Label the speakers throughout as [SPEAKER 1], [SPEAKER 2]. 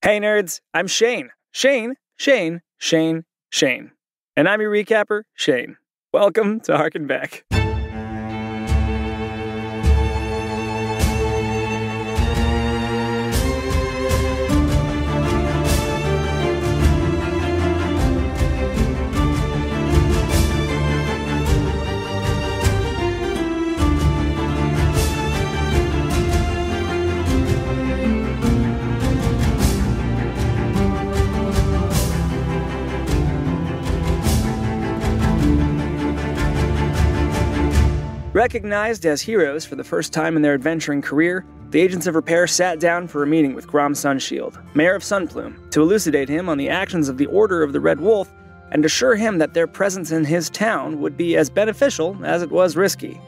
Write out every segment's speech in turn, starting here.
[SPEAKER 1] Hey nerds, I'm Shane. Shane. And I'm your recapper, Shane. Welcome to Harken back. Recognized as heroes for the first time in their adventuring career, the Agents of Repair sat down for a meeting with Grom Sunshield, Mayor of Sunplume, to elucidate him on the actions of the Order of the Red Wolf and assure him that their presence in his town would be as beneficial as it was risky.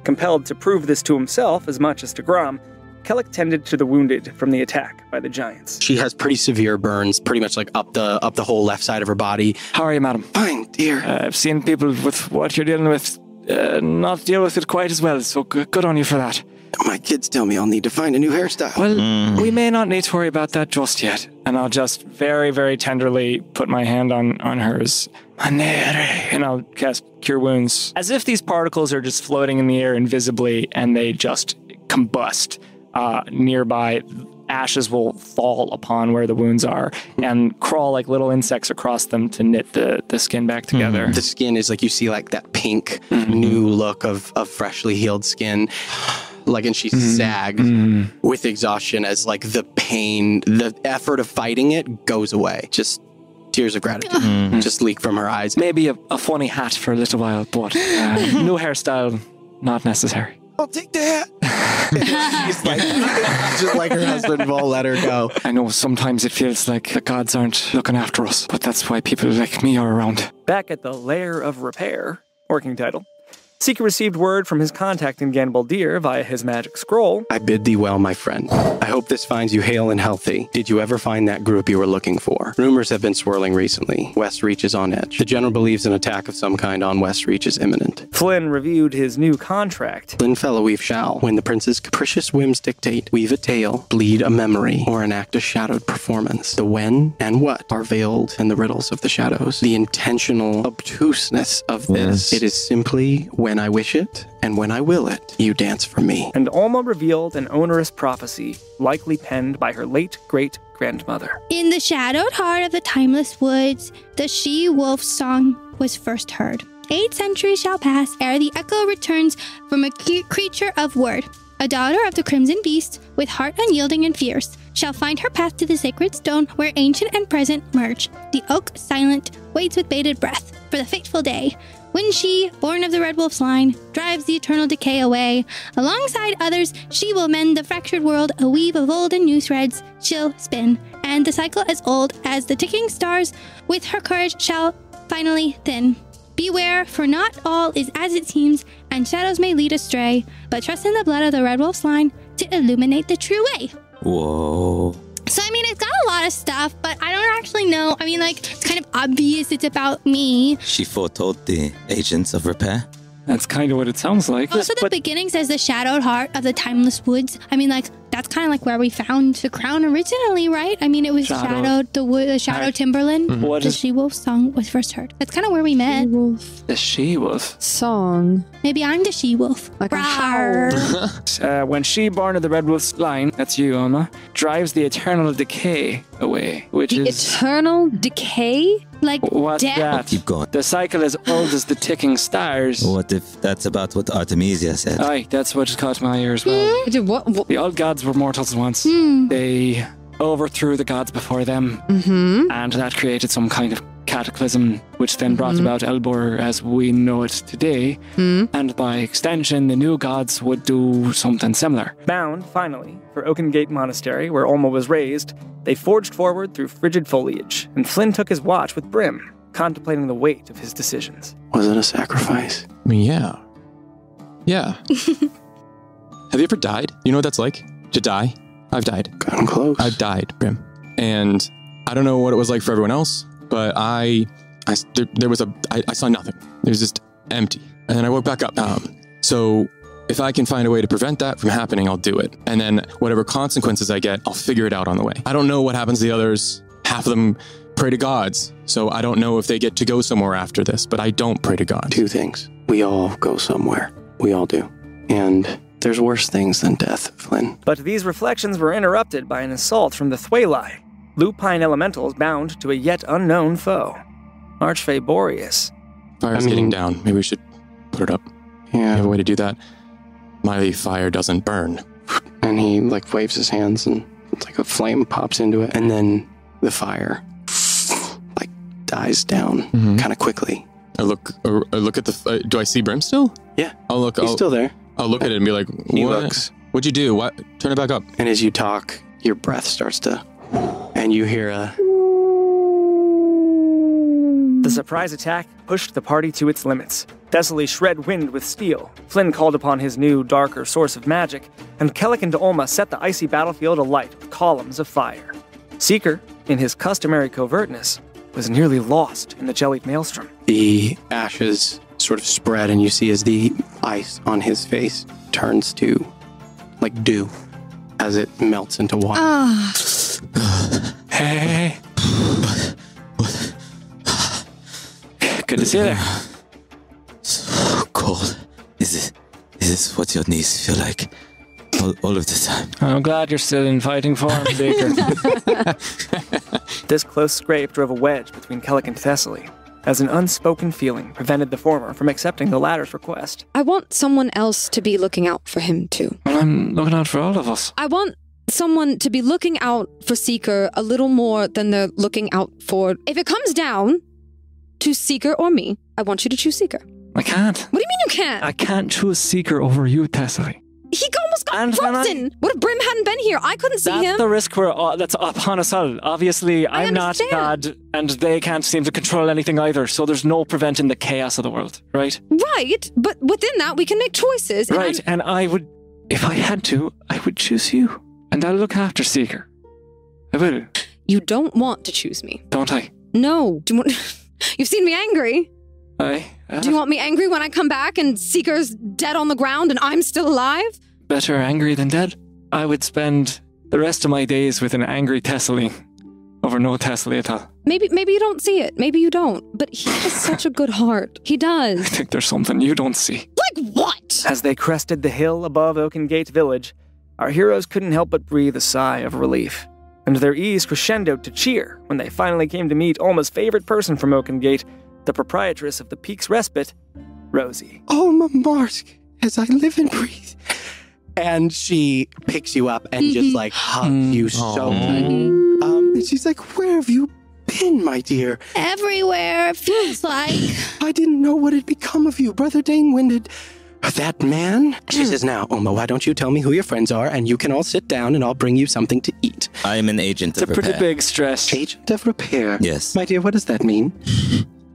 [SPEAKER 1] Compelled to prove this to himself as much as to Grom, Kellic tended to the wounded from the attack by the giants.
[SPEAKER 2] She has pretty severe burns, pretty much like up the whole left side of her body.
[SPEAKER 3] How are you, madam?
[SPEAKER 2] Fine, dear.
[SPEAKER 3] I've seen people with what you're dealing with not deal with it quite as well, so good on you for that.
[SPEAKER 2] My kids tell me I'll need to find a new hairstyle.
[SPEAKER 3] Well, we may not need to worry about that just yet. And I'll just very, very tenderly put my hand on hers. And I'll cast Cure Wounds. As if these particles are just floating in the air invisibly and they just combust nearby. Ashes will fall upon where the wounds are and crawl like little insects across them to knit the skin back together.
[SPEAKER 2] The skin is like, you see like that pink new look of freshly healed skin. Like, and she sagged with exhaustion as like the pain, the effort of fighting it goes away. Just tears of gratitude just leak from her eyes.
[SPEAKER 3] Maybe a funny hat for a little while, but new hairstyle, not necessary.
[SPEAKER 2] I'll take the hat. She's like, just like her husband won't let her go.
[SPEAKER 3] I know sometimes it feels like the gods aren't looking after us, but that's why people like me are around.
[SPEAKER 1] Back at the Lair of Repair, working title, Seeker received word from his contact in Ganbaldir via his magic scroll.
[SPEAKER 2] I bid thee well, my friend. I hope this finds you hale and healthy. Did you ever find that group you were looking for? Rumors have been swirling recently. West Reach is on edge. The general believes an attack of some kind on West Reach is imminent.
[SPEAKER 1] Flynn reviewed his new contract.
[SPEAKER 2] Flynn fellow weave shall, when the prince's capricious whims dictate, weave a tale, bleed a memory, or enact a shadowed performance. The when and what are veiled in the riddles of the shadows. The intentional obtuseness of this. It is simply when I wish it, and when I will it, you dance for me.
[SPEAKER 1] And Alma revealed an onerous prophecy, likely penned by her late great-grandmother.
[SPEAKER 4] In the shadowed heart of the timeless woods, the she-wolf song was first heard. 8 centuries shall pass ere the echo returns from a creature of word. A daughter of the crimson beast, with heart unyielding and fierce, shall find her path to the sacred stone where ancient and present merge. The oak, silent, waits with bated breath for the fateful day, when she, born of the Red Wolf's line, drives the eternal decay away. Alongside others, she will mend the fractured world, a weave of old and new threads she'll spin, and the cycle as old as the ticking stars with her courage shall finally thin. Beware, for not all is as it seems, and shadows may lead astray, but trust in the blood of the Red Wolf's line to illuminate the true way.
[SPEAKER 5] Whoa.
[SPEAKER 4] So, I mean, it's got a lot of stuff, but I don't actually know. I mean, like, it's kind of obvious it's about me.
[SPEAKER 5] She foretold the Agents of Repair?
[SPEAKER 3] That's kind of what it sounds like.
[SPEAKER 4] Also, the beginning says the shadowed heart of the timeless woods. I mean, like, that's kind of like where we found the crown originally, right? I mean, it was shadowed, the shadow timberland.
[SPEAKER 3] What
[SPEAKER 4] the
[SPEAKER 3] is
[SPEAKER 4] she-wolf song was first heard. That's kind of where we met.
[SPEAKER 6] Wolf
[SPEAKER 3] the she-wolf?
[SPEAKER 6] song.
[SPEAKER 4] Maybe I'm the she-wolf.
[SPEAKER 6] Like a
[SPEAKER 4] Rawr.
[SPEAKER 3] When she, born of the Red Wolf's line, that's you, Alma, drives the eternal decay away, which
[SPEAKER 6] The
[SPEAKER 3] is...
[SPEAKER 6] eternal decay?
[SPEAKER 4] Like
[SPEAKER 3] What's
[SPEAKER 4] death.
[SPEAKER 3] that?
[SPEAKER 5] Keep going.
[SPEAKER 3] The cycle as old as the ticking stars.
[SPEAKER 5] What if that's about what Artemisia said?
[SPEAKER 3] Aye, that's what caught my ear as well.
[SPEAKER 6] What?
[SPEAKER 3] The old gods were mortals once. They overthrew the gods before them, and that created some kind of cataclysm, which then brought about Elbor as we know it today, and by extension, the new gods would do something similar.
[SPEAKER 1] Bound, finally, for Oakengate Monastery, where Olma was raised, they forged forward through frigid foliage, and Flynn took his watch with Brim, contemplating the weight of his decisions.
[SPEAKER 2] Was it a sacrifice?
[SPEAKER 7] I mean, yeah. Yeah. Have you ever died? You know what that's like? To die? I've died.
[SPEAKER 2] Gotten close.
[SPEAKER 7] I've died, Brim. And I don't know what it was like for everyone else, but I saw nothing. It was just empty. And then I woke back up. So if I can find a way to prevent that from happening, I'll do it. And then whatever consequences I get, I'll figure it out on the way. I don't know what happens to the others. Half of them pray to gods. So I don't know if they get to go somewhere after this, but I don't pray to God.
[SPEAKER 2] 2 things. We all go somewhere. We all do. And there's worse things than death, Flynn.
[SPEAKER 1] But these reflections were interrupted by an assault from the Thwalei, lupine elementals bound to a yet unknown foe, Archfey Boreas.
[SPEAKER 7] Fire's getting down. Maybe we should put it up.
[SPEAKER 2] Yeah.
[SPEAKER 7] You have a way to do that? My fire doesn't burn.
[SPEAKER 2] And he like waves his hands and it's like a flame pops into it. And then the fire like dies down kind of quickly.
[SPEAKER 7] I look at the, do I see Brim still?
[SPEAKER 2] Yeah.
[SPEAKER 7] He's
[SPEAKER 2] still there.
[SPEAKER 7] I'll look at it and be like,
[SPEAKER 2] He
[SPEAKER 7] what?
[SPEAKER 2] looks.
[SPEAKER 7] What'd you do? What? Turn it back up.
[SPEAKER 2] And as you talk, your breath starts to, and you hear a...
[SPEAKER 1] The surprise attack pushed the party to its limits. Thessaly shred wind with steel. Flynn called upon his new, darker source of magic, and Kellic and Olma set the icy battlefield alight with columns of fire. Seeker, in his customary covertness, was nearly lost in the jellied maelstrom.
[SPEAKER 2] The ashes sort of spread, and you see as the ice on his face turns to like dew as it melts into water.
[SPEAKER 3] Hey. Good to see you there.
[SPEAKER 5] So cold. Is this what your knees feel like? All of the time.
[SPEAKER 3] I'm glad you're still in fighting form, Baker.
[SPEAKER 1] This close scrape drove a wedge between Kellic and Thessaly, as an unspoken feeling prevented the former from accepting the latter's request.
[SPEAKER 6] I want someone else to be looking out for him, too.
[SPEAKER 3] Well, I'm looking out for all of us.
[SPEAKER 6] I want someone to be looking out for Seeker a little more than they're looking out for... If it comes down to Seeker or me, I want you to choose Seeker.
[SPEAKER 3] I can't.
[SPEAKER 6] What do you mean you can't?
[SPEAKER 3] I can't choose Seeker over you, Thessaly.
[SPEAKER 6] He almost got
[SPEAKER 3] And when
[SPEAKER 6] frozen. What if Brim hadn't been here? I couldn't see
[SPEAKER 3] That's
[SPEAKER 6] him.
[SPEAKER 3] the risk that's upon us all. Obviously, I'm not
[SPEAKER 6] understand.
[SPEAKER 3] God, and they can't seem to control anything either, so there's no preventing the chaos of the world, right?
[SPEAKER 6] Right, but within that, we can make choices. And
[SPEAKER 3] Right, and I would, if I had to, I would choose you. And I'll look after Seeker. I will.
[SPEAKER 6] You don't want to choose me.
[SPEAKER 3] Don't I?
[SPEAKER 6] No. You've seen me angry.
[SPEAKER 3] Do
[SPEAKER 6] Do you want me angry when I come back and Seeker's dead on the ground and I'm still alive?
[SPEAKER 3] Better angry than dead? I would spend the rest of my days with an angry Thessaly over no Thessaly at all.
[SPEAKER 6] Maybe you don't see it. Maybe you don't. But he has such a good heart. He
[SPEAKER 3] I
[SPEAKER 6] does.
[SPEAKER 3] think there's something you don't see.
[SPEAKER 6] Like what?
[SPEAKER 1] As they crested the hill above Oakengate Village, our heroes couldn't help but breathe a sigh of relief, and their ease crescendoed to cheer when they finally came to meet Olma's favorite person from Oakengate, the proprietress of the Peak's Respite, Rosie.
[SPEAKER 2] Olma Marsk, as I live and breathe. And she picks you up and just like hugs you so tight. And she's like, where have you been, my dear?
[SPEAKER 4] Everywhere, it feels like.
[SPEAKER 2] I didn't know what had become of you. Brother Dane, when did... That man? She says, now, Olma, why don't you tell me who your friends are and you can all sit down and I'll bring you something to eat.
[SPEAKER 5] I am an agent
[SPEAKER 3] It's a
[SPEAKER 5] of repair.
[SPEAKER 3] pretty big stress.
[SPEAKER 2] Agent of repair.
[SPEAKER 5] Yes.
[SPEAKER 2] My dear, what does that mean?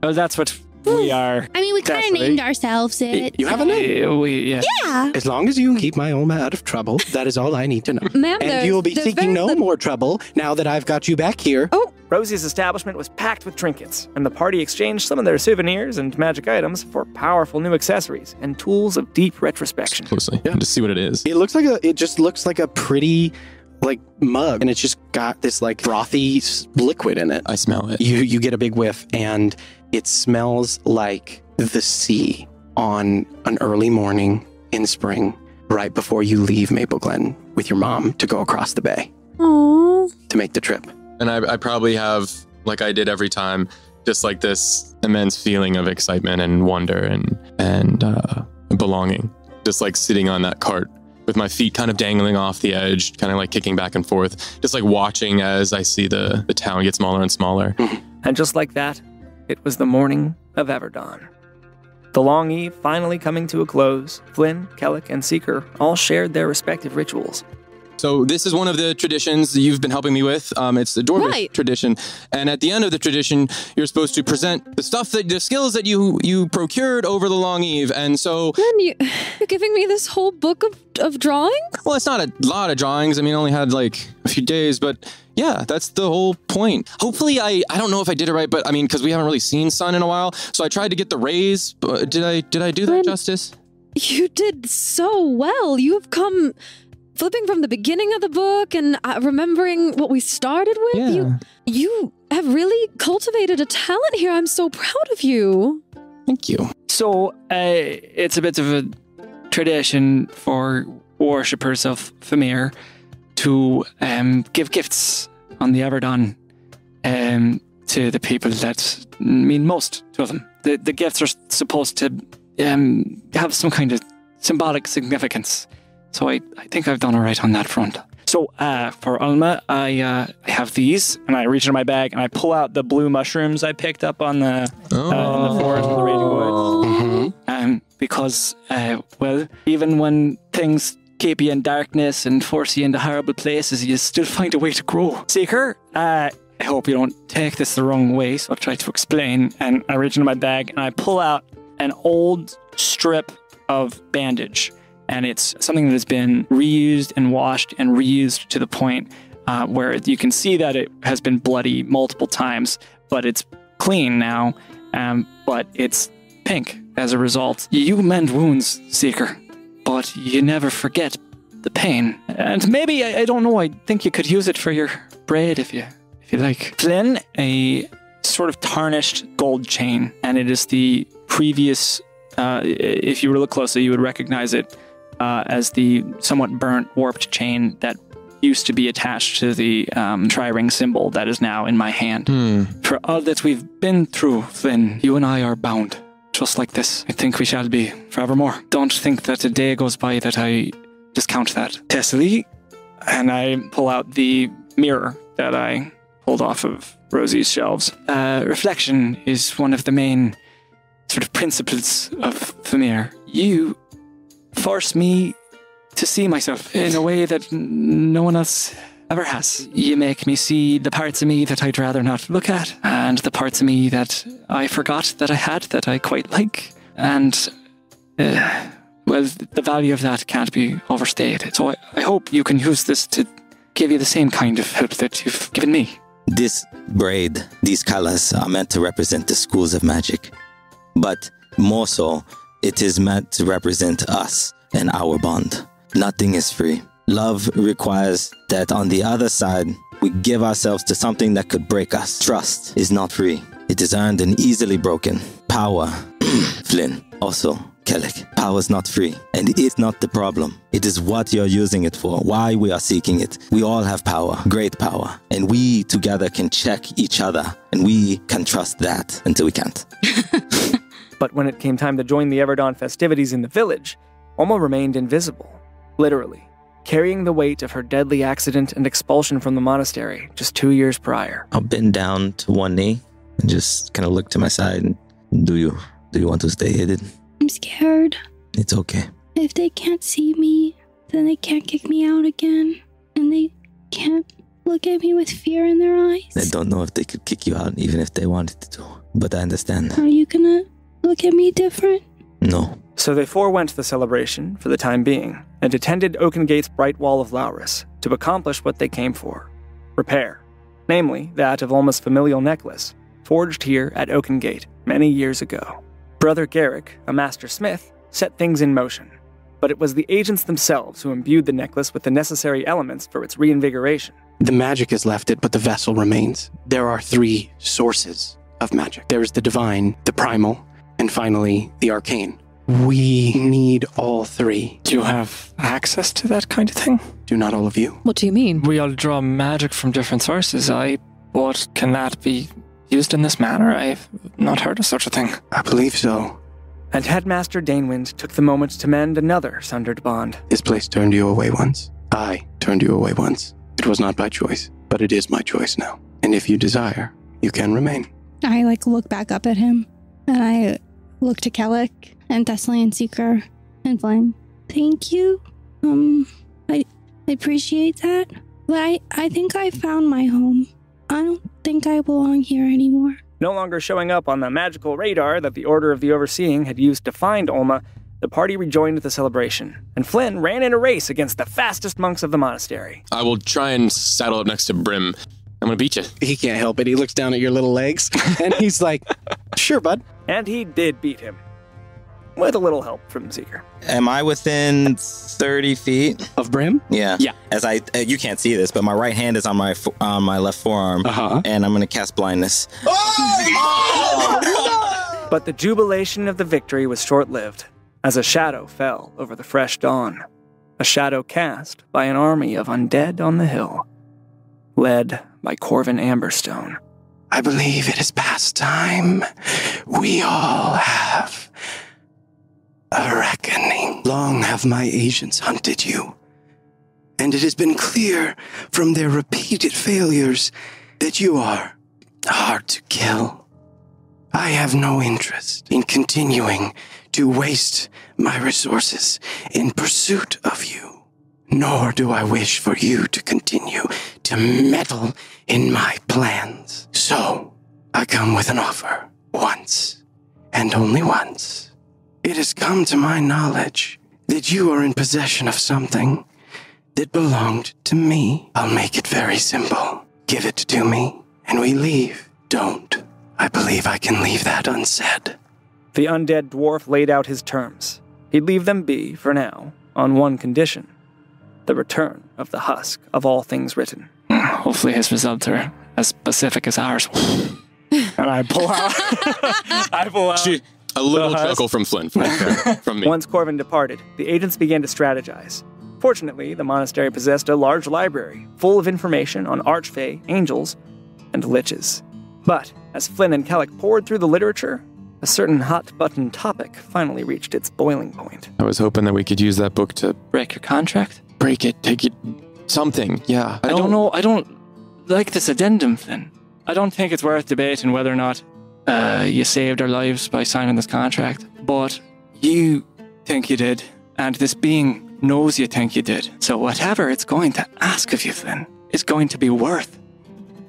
[SPEAKER 3] Well, that's what we are.
[SPEAKER 4] I mean, we kind of
[SPEAKER 3] Thessaly.
[SPEAKER 4] named ourselves it.
[SPEAKER 2] You have a name?
[SPEAKER 3] Yeah.
[SPEAKER 4] Yeah.
[SPEAKER 2] As long as you keep my Olma out of trouble, that is all I need to know.
[SPEAKER 6] Ma'am,
[SPEAKER 2] And you will be seeking no more trouble now that I've got you back here.
[SPEAKER 6] Oh,
[SPEAKER 1] Rosie's establishment was packed with trinkets, and the party exchanged some of their souvenirs and magic items for powerful new accessories and tools of deep retrospection.
[SPEAKER 7] Closely. Yeah. Just see what it is.
[SPEAKER 2] It just looks like a pretty like mug, and it's just got this like frothy liquid in it.
[SPEAKER 7] I smell it.
[SPEAKER 2] You get a big whiff, and it smells like the sea on an early morning in spring, right before you leave Maple Glen with your mom to go across the bay
[SPEAKER 6] aww.
[SPEAKER 2] to make the trip.
[SPEAKER 7] And I probably have, like I did every time, just like this immense feeling of excitement and wonder and belonging. Just like sitting on that cart with my feet kind of dangling off the edge, kind of like kicking back and forth, just like watching as I see the town get smaller and smaller.
[SPEAKER 1] And just like that, it was the morning of Everdawn. The long eve finally coming to a close, Flynn, Kellic, and Seeker all shared their respective rituals.
[SPEAKER 7] So this is one of the traditions that you've been helping me with. It's the Dwarvish tradition. And at the end of the tradition, you're supposed to present the skills that you procured over the long eve. And so...
[SPEAKER 6] Then you're giving me this whole book of drawings?
[SPEAKER 7] Well, it's not a lot of drawings. I mean, I only had like a few days, but yeah, that's the whole point. Hopefully, I don't know if I did it right, but I mean, because we haven't really seen sun in a while. So I tried to get the rays. Did I do that justice?
[SPEAKER 6] You did so well. You have come flipping from the beginning of the book and remembering what we started with.
[SPEAKER 3] Yeah.
[SPEAKER 6] You have really cultivated a talent here. I'm so proud of you.
[SPEAKER 2] Thank you.
[SPEAKER 3] So, it's a bit of a tradition for worshippers of Famir to give gifts on the Everdawn to the people that mean most to them. The gifts are supposed to have some kind of symbolic significance. So I think I've done all right on that front. So for Alma, I have these, and I reach into my bag and I pull out the blue mushrooms I picked up on the in the forest of the Raging Woods.
[SPEAKER 2] Mm-hmm.
[SPEAKER 3] Because, well, even when things keep you in darkness and force you into horrible places, you still find a way to grow. Seeker, I hope you don't take this the wrong way, so I'll try to explain. And I reach into my bag and I pull out an old strip of bandage. And it's something that has been reused and washed and reused to the point where you can see that it has been bloody multiple times, but it's clean now, but it's pink as a result. You mend wounds, Seeker, but you never forget the pain. And maybe, I don't know, I think you could use it for your braid if you like. Flynn, a sort of tarnished gold chain, and it is the previous, if you were to look closely, you would recognize it as the somewhat burnt, warped chain that used to be attached to the tri-ring symbol that is now in my hand. For all that we've been through, Flynn, you and I are bound. Just like this, I think we shall be forevermore. Don't think that a day goes by that I discount that. Tessely, and I pull out the mirror that I pulled off of Rosie's shelves. Reflection is one of the main sort of principles of Famir. You force me to see myself in a way that no one else ever has. You make me see the parts of me that I'd rather not look at, and the parts of me that I forgot that I had that I quite like. And, well, the value of that can't be overstated. So I hope you can use this to give you the same kind of help that you've given me.
[SPEAKER 5] This braid, these colors are meant to represent the schools of magic. But more so, it is meant to represent us and our bond. Nothing is free. Love requires that on the other side, we give ourselves to something that could break us. Trust is not free. It is earned and easily broken. Power, Flynn, also Kellic. Power is not free, and it's not the problem. It is what you're using it for, why we are seeking it. We all have power, great power, and we together can check each other, and we can trust that until we can't.
[SPEAKER 1] But when it came time to join the Everdawn festivities in the village, Oma remained invisible, literally, carrying the weight of her deadly accident and expulsion from the monastery just 2 years prior.
[SPEAKER 5] I'll bend down to one knee and just kind of look to my side. Do you want to stay hidden?
[SPEAKER 4] I'm scared.
[SPEAKER 5] It's okay.
[SPEAKER 4] If they can't see me, then they can't kick me out again. And they can't look at me with fear in their eyes.
[SPEAKER 5] I don't know if they could kick you out even if they wanted to, but I understand.
[SPEAKER 4] Are you gonna look at me different?
[SPEAKER 5] No.
[SPEAKER 1] So they forewent the celebration for the time being and attended Oakengate's bright wall of Laurus to accomplish what they came for: repair, namely that of Olma's familial necklace, forged here at Oakengate many years ago. Brother Garrick, a master smith, set things in motion, but it was the agents themselves who imbued the necklace with the necessary elements for its reinvigoration.
[SPEAKER 2] The magic has left it, but the vessel remains. There are 3 sources of magic. There is the divine, the primal, and finally, the arcane. We need all 3.
[SPEAKER 3] Do you have access to that kind of thing?
[SPEAKER 2] Do not all of you?
[SPEAKER 6] What do you mean?
[SPEAKER 3] We all draw magic from different sources. But can that be used in this manner? I've not heard of such a thing.
[SPEAKER 2] I believe so.
[SPEAKER 1] And Headmaster Danewind took the moment to mend another sundered bond.
[SPEAKER 2] This place turned you away once. I turned you away once. It was not by choice, but it is my choice now. And if you desire, you can remain.
[SPEAKER 4] I look back up at him, and I look to Kellic and Thessaly and Seeker and Flynn. Thank you. I appreciate that, but I think I found my home. I don't think I belong here anymore.
[SPEAKER 1] No longer showing up on the magical radar that the Order of the Overseeing had used to find Olma, the party rejoined the celebration, and Flynn ran in a race against the fastest monks of the monastery.
[SPEAKER 7] I will try and saddle up next to Brim. I'm gonna beat you.
[SPEAKER 2] He can't help it. He looks down at your little legs, and he's like, sure, bud.
[SPEAKER 1] And he did beat him. with a little help from Seeker.
[SPEAKER 5] Am I within 30 feet?
[SPEAKER 2] Of Brim?
[SPEAKER 5] Yeah.
[SPEAKER 3] Yeah.
[SPEAKER 5] As you can't see this, but my right hand is on my my left forearm, and I'm going to cast blindness.
[SPEAKER 1] But the jubilation of the victory was short-lived, as a shadow fell over the fresh dawn. A shadow cast by an army of undead on the hill, led by Corvin Amberstone.
[SPEAKER 2] I believe it is past time. We all have a reckoning. Long have my agents hunted you, and it has been clear from their repeated failures that you are hard to kill. I have no interest in continuing to waste my resources in pursuit of you, nor do I wish for you to continue to meddle in my plans. So, I come with an offer, once, and only once. It has come to my knowledge that you are in possession of something that belonged to me. I'll make it very simple. Give it to me, and we leave. Don't. I believe I can leave that unsaid.
[SPEAKER 1] The undead dwarf laid out his terms. He'd leave them be, for now, on one condition: the return of the husk of all things written.
[SPEAKER 3] Hopefully his results are as specific as ours. And I pull out.
[SPEAKER 7] A little chuckle from Flynn from me.
[SPEAKER 1] Once Corvin departed, the agents began to strategize. Fortunately, the monastery possessed a large library full of information on archfey, angels, and liches. But as Flynn and Kellic pored through the literature, a certain hot-button topic finally reached its boiling point.
[SPEAKER 7] I was hoping that we could use that book to
[SPEAKER 3] Break your contract?
[SPEAKER 7] break it, take it, something. Yeah.
[SPEAKER 3] I don't know. I don't like this addendum, Flynn. I don't think it's worth debating whether or not you saved our lives by signing this contract. But you think you did, and this being knows you think you did. So whatever it's going to ask of you, Flynn, is going to be worth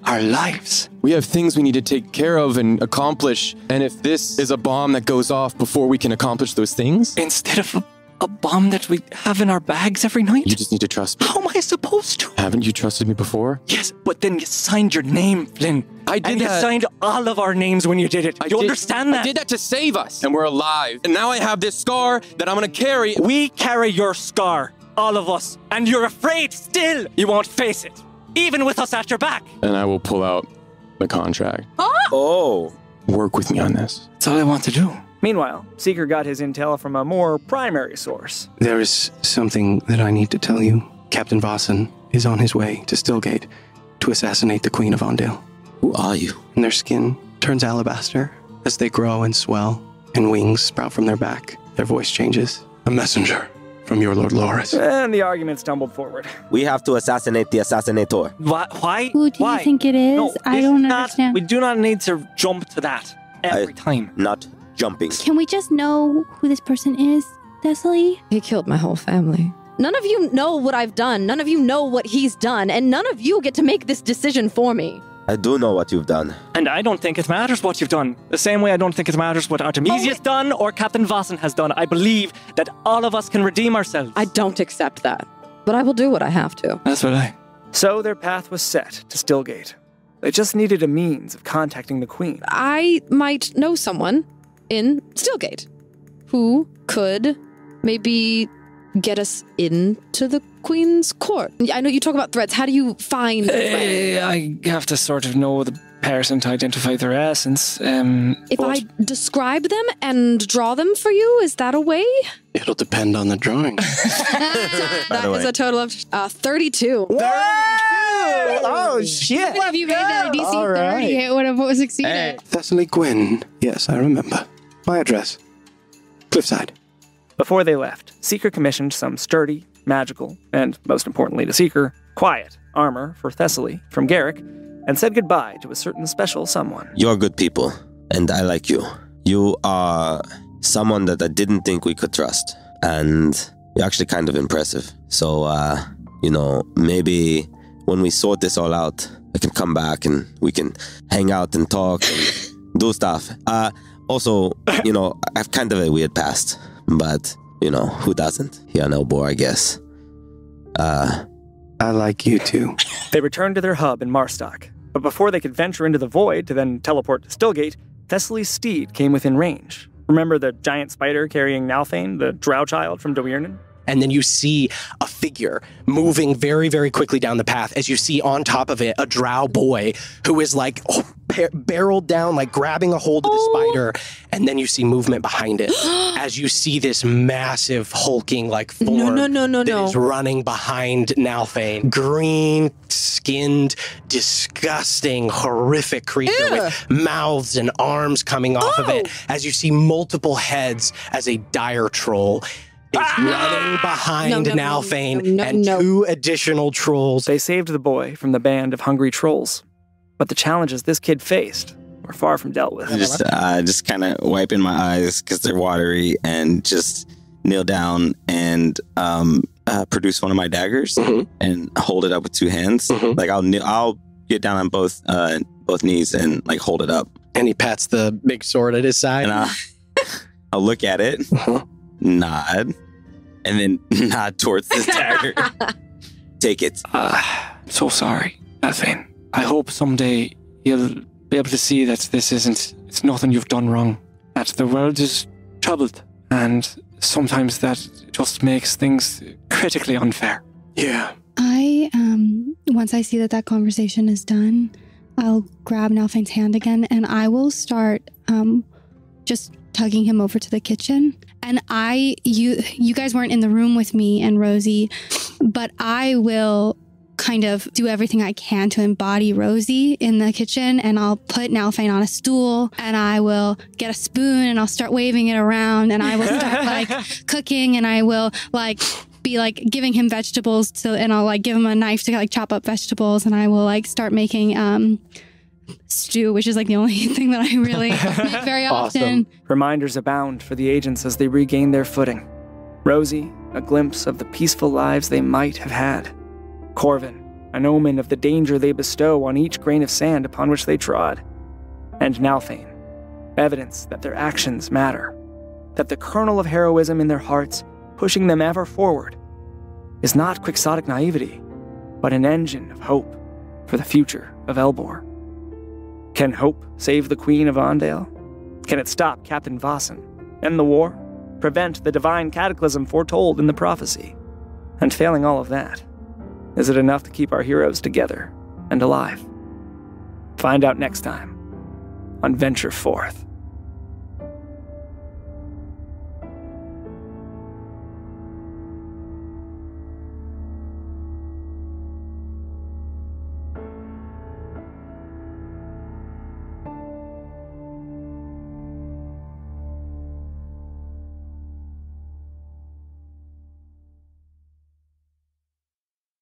[SPEAKER 3] our lives.
[SPEAKER 7] We have things we need to take care of and accomplish, and if this is a bomb that goes off before we can accomplish those things,
[SPEAKER 3] Instead of a bomb that we have in our bags every night?
[SPEAKER 7] you just need to trust me.
[SPEAKER 3] How am I supposed to?
[SPEAKER 7] Haven't you trusted me before?
[SPEAKER 3] Yes, but then you signed your name, Flynn.
[SPEAKER 7] I did
[SPEAKER 3] and you
[SPEAKER 7] that.
[SPEAKER 3] signed all of our names when you did it. You understand that?
[SPEAKER 7] I did that to save us, and we're alive. And now I have this scar that I'm gonna carry.
[SPEAKER 3] We carry your scar, all of us, and you're afraid still you won't face it, even with us at your back.
[SPEAKER 7] And I will pull out the contract.
[SPEAKER 5] Oh.
[SPEAKER 7] Work with me on this.
[SPEAKER 3] That's all I want to do.
[SPEAKER 1] Meanwhile, Seeker got his intel from a more primary source.
[SPEAKER 2] There is something that I need to tell you. Captain Vossen is on his way to Stillgate to assassinate the Queen of Ondale.
[SPEAKER 5] Who are you?
[SPEAKER 2] And their skin turns alabaster as they grow and swell, and wings sprout from their back. Their voice changes. A messenger from your Lord Loris.
[SPEAKER 1] And the argument stumbled forward.
[SPEAKER 5] We have to assassinate the assassinator.
[SPEAKER 3] Why?
[SPEAKER 4] Who do you think it is?
[SPEAKER 3] No,
[SPEAKER 4] I
[SPEAKER 3] this
[SPEAKER 4] don't
[SPEAKER 3] is not-
[SPEAKER 4] understand.
[SPEAKER 3] We do not need to jump to that every time.
[SPEAKER 5] Not jumping.
[SPEAKER 4] Can we just know who this person is, Thessaly?
[SPEAKER 6] He killed my whole family. None of you know what I've done. None of you know what he's done. And none of you get to make this decision for me.
[SPEAKER 5] I do know what you've done.
[SPEAKER 3] And I don't think it matters what you've done. The same way I don't think it matters what Artemisia's done or Captain Vossen has done. I believe that all of us can redeem ourselves.
[SPEAKER 6] I don't accept that. But I will do what I have to.
[SPEAKER 3] That's what I...
[SPEAKER 1] So their path was set to Stillgate. They just needed a means of contacting the Queen.
[SPEAKER 6] I might know someone in Stillgate who could maybe get us into the Queen's court. I know you talk about threats. How do you find threats?
[SPEAKER 3] I have to sort of know the person to identify their essence.
[SPEAKER 6] If I describe them and draw them for you, is that a way?
[SPEAKER 2] It'll depend on the drawing.
[SPEAKER 6] That is a total of 32.
[SPEAKER 1] Oh, shit!
[SPEAKER 4] If you made that a DC 30, it would have succeeded.
[SPEAKER 2] Thessaly Gwyn. Yes, I remember. My address. Cliffside.
[SPEAKER 1] Before they left, Seeker commissioned some sturdy, magical, and, most importantly to Seeker, quiet armor for Thessaly from Garrick, and said goodbye to a certain special someone.
[SPEAKER 5] You're good people, and I like you. You are someone that I didn't think we could trust, and you're actually kind of impressive. So, maybe when we sort this all out, I can come back and we can hang out and talk and do stuff. Also, I have kind of a weird past, but, who doesn't? Here in Elbor, I guess.
[SPEAKER 2] I like you too.
[SPEAKER 1] They returned to their hub in Marstock, but before they could venture into the void to then teleport to Stillgate, Thessaly's steed came within range. Remember the giant spider carrying Nalthane, the drow child from Dwyrnan?
[SPEAKER 2] And then you see a figure moving very, very quickly down the path as you see on top of it a drow boy who is like barreled down, like grabbing a hold of the spider. And then you see movement behind it as you see this massive hulking like form that is running behind Nalthane. Green-skinned, disgusting, horrific creature with mouths and arms coming off of it as you see multiple heads as a dire troll is running behind Nalthane and two additional trolls.
[SPEAKER 1] They saved the boy from the band of hungry trolls, but the challenges this kid faced were far from dealt with.
[SPEAKER 5] Just kind of wiping my eyes because they're watery and just kneel down and produce one of my daggers and hold it up with two hands. Like I'll get down on both knees and like hold it up.
[SPEAKER 2] And he pats the big sword at his side.
[SPEAKER 5] And I'll look at it. Nod, and then nod towards the dagger. Take it.
[SPEAKER 3] I'm so sorry, Nalthane. I hope someday you'll be able to see that it's nothing you've done wrong. That the world is troubled, and sometimes that just makes things critically unfair.
[SPEAKER 2] Yeah.
[SPEAKER 4] Once I see that conversation is done, I'll grab Nalthane's hand again, and I will start, just tugging him over to the kitchen. And you guys weren't in the room with me and Rosie, but I will kind of do everything I can to embody Rosie in the kitchen, and I'll put Nalthane on a stool, and I will get a spoon, and I'll start waving it around, and I will start like cooking, and I will like be like giving him vegetables and I'll like give him a knife to like chop up vegetables, and I will like start making stew, which is like the only thing that I really make very often.
[SPEAKER 1] Reminders abound for the agents as they regain their footing. Rosie, a glimpse of the peaceful lives they might have had. Corvin, an omen of the danger they bestow on each grain of sand upon which they trod. And Nalthane, evidence that their actions matter, that the kernel of heroism in their hearts, pushing them ever forward, is not quixotic naivety, but an engine of hope for the future of Elbor. Can hope save the Queen of Ondale? Can it stop Captain Vossen, end the war, prevent the divine cataclysm foretold in the prophecy? And failing all of that, is it enough to keep our heroes together and alive? Find out next time on Venture Forth.